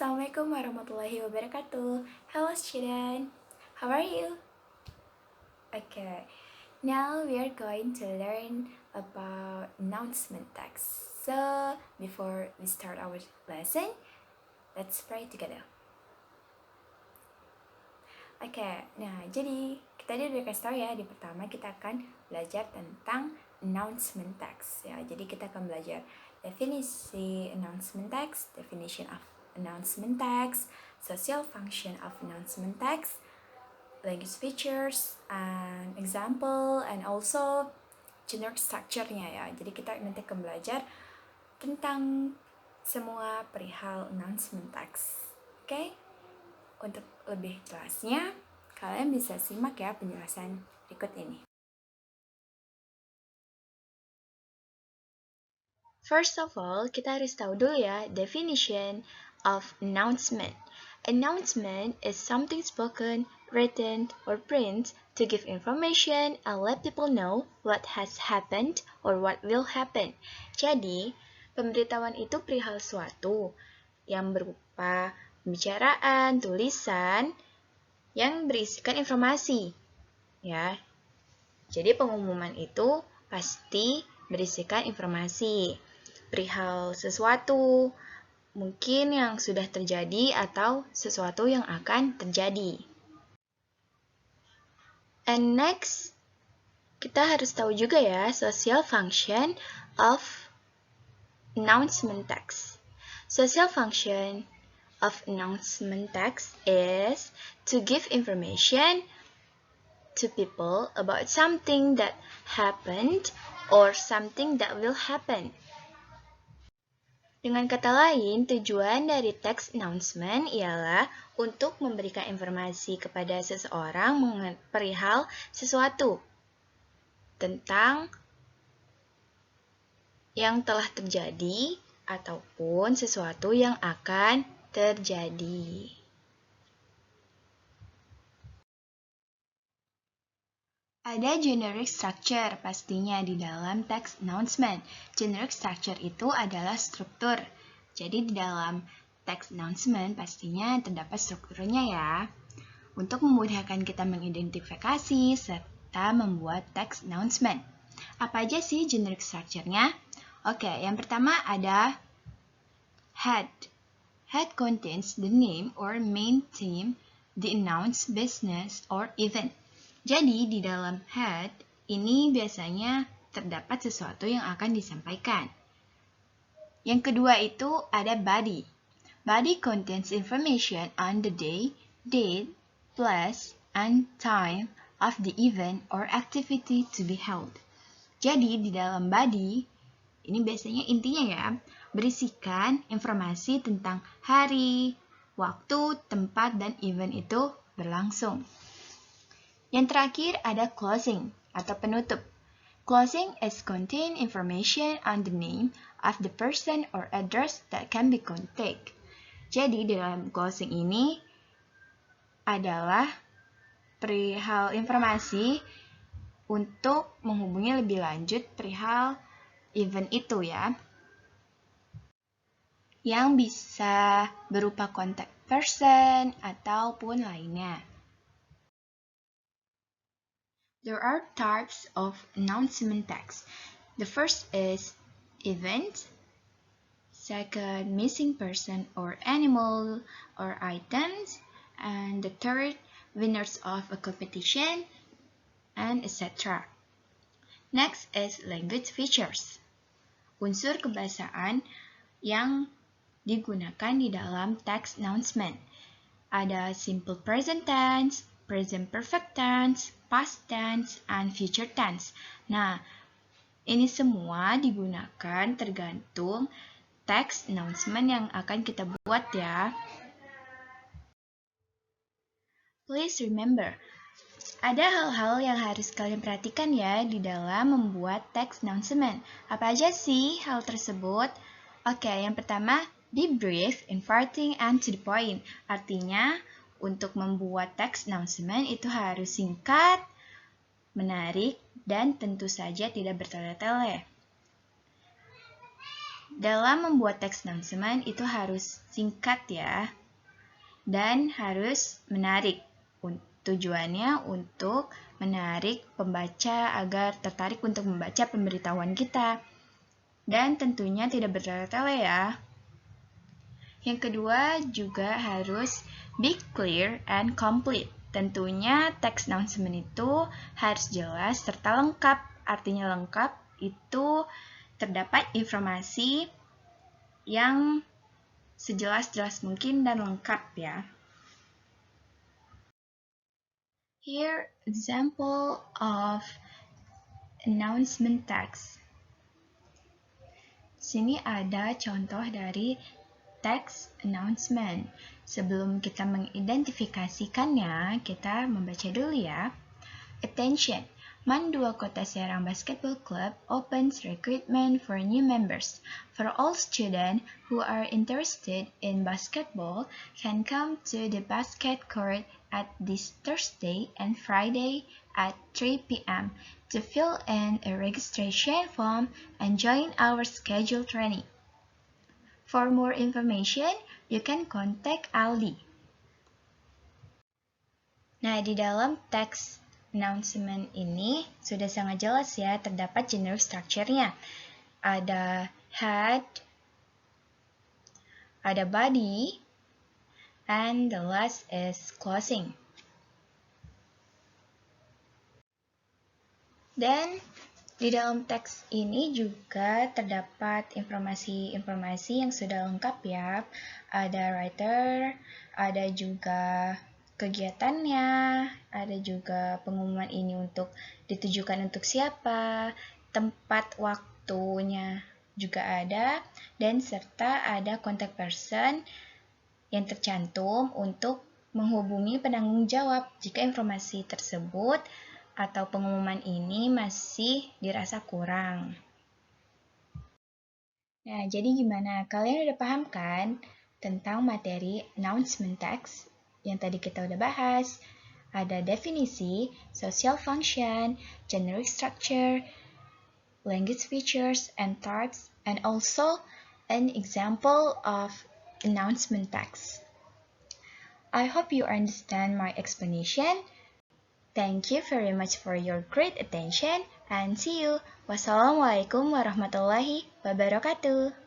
Assalamualaikum warahmatullahi wabarakatuh. Hello student, how are you? Okay, now we are going to learn about announcement text. So, before we start our lesson, let's pray together. Oke, nah jadi kita udah kasih tahu ya, di pertama kita akan belajar tentang announcement text ya. Jadi kita akan belajar definisi announcement text, definition of announcement text, social function of announcement text, language features, and example, and also generic structure-nya ya. Jadi kita nanti akan belajar tentang semua perihal announcement text. Oke? Untuk lebih jelasnya, kalian bisa simak ya penjelasan berikut ini. First of all, kita harus tahu dulu ya definition of announcement. Announcement is something spoken, written, or print to give information and let people know what has happened or what will happen. Jadi, pemberitahuan itu perihal suatu yang berupa pembicaraan, tulisan yang berisikan informasi. Ya. Jadi pengumuman itu pasti berisikan informasi perihal sesuatu mungkin yang sudah terjadi atau sesuatu yang akan terjadi. And next, kita harus tahu juga ya social function of announcement text. Social function of announcement text is to give information to people about something that happened or something that will happen. Dengan kata lain, tujuan dari text announcement ialah untuk memberikan informasi kepada seseorang perihal sesuatu tentang yang telah terjadi ataupun sesuatu yang akan terjadi. Ada generic structure pastinya di dalam text announcement. Generic structure itu adalah struktur. Jadi di dalam text announcement pastinya terdapat strukturnya ya. Untuk memudahkan kita mengidentifikasi serta membuat text announcement. Apa aja sih generic structure-nya? Oke, yang pertama ada head. Head contains the name or main theme, the announced business or event. Jadi, di dalam head, ini biasanya terdapat sesuatu yang akan disampaikan. Yang kedua itu ada body. Body contains information on the day, date, place, and time of the event or activity to be held. Jadi, di dalam body, ini biasanya intinya ya, berisikan informasi tentang hari, waktu, tempat, dan event itu berlangsung. Yang terakhir ada closing atau penutup. Closing is contain information on the name of the person or address that can be contacted. Jadi dalam closing ini adalah perihal informasi untuk menghubungi lebih lanjut perihal event itu ya. Yang bisa berupa contact person ataupun lainnya. There are types of announcement text. The first is event, second missing person or animal or items, and the third winners of a competition, and etc. Next is language features. Unsur kebahasaan yang digunakan di dalam text announcement. Ada simple present tense, present perfect tense, past tense, and future tense. Nah, ini semua digunakan tergantung text announcement yang akan kita buat ya. Please remember, ada hal-hal yang harus kalian perhatikan ya di dalam membuat text announcement. Apa aja sih hal tersebut? Oke, yang pertama, be brief, inviting, and to the point. Artinya, untuk membuat text announcement itu harus singkat, menarik, dan tentu saja tidak bertele-tele. Dalam membuat teks announcement itu harus singkat ya, dan harus menarik. Tujuannya untuk menarik pembaca agar tertarik untuk membaca pemberitahuan kita. Dan tentunya tidak bertele-tele ya. Yang kedua juga harus be clear and complete. Tentunya teks announcement itu harus jelas serta lengkap. Artinya lengkap itu terdapat informasi yang sejelas-jelas mungkin dan lengkap ya. Here example of announcement text. Sini ada contoh dari text announcement. Sebelum kita mengidentifikasikannya, kita membaca dulu ya. Attention! Mandua Kota Serang Basketball Club opens recruitment for new members. For all students who are interested in basketball can come to the basket court at this Thursday and Friday at 3 p.m. to fill in a registration form and join our scheduled training. For more information, you can contact Aldi. Nah, di dalam teks announcement ini sudah sangat jelas ya, terdapat generic structure-nya. Ada head, ada body, and the last is closing. Dan di dalam teks ini juga terdapat informasi-informasi yang sudah lengkap ya. Ada writer, ada juga kegiatannya, ada juga pengumuman ini ditujukan untuk siapa, tempat waktunya juga ada, dan serta ada contact person yang tercantum untuk menghubungi penanggung jawab jika informasi tersebut atau pengumuman ini masih dirasa kurang. Nah, jadi gimana? Kalian udah paham kan tentang materi announcement text yang tadi kita udah bahas? Ada definisi, social function, generic structure, language features and types, and also an example of announcement text. I hope you understand my explanation. Thank you very much for your great attention and see you. Wassalamualaikum warahmatullahi wabarakatuh.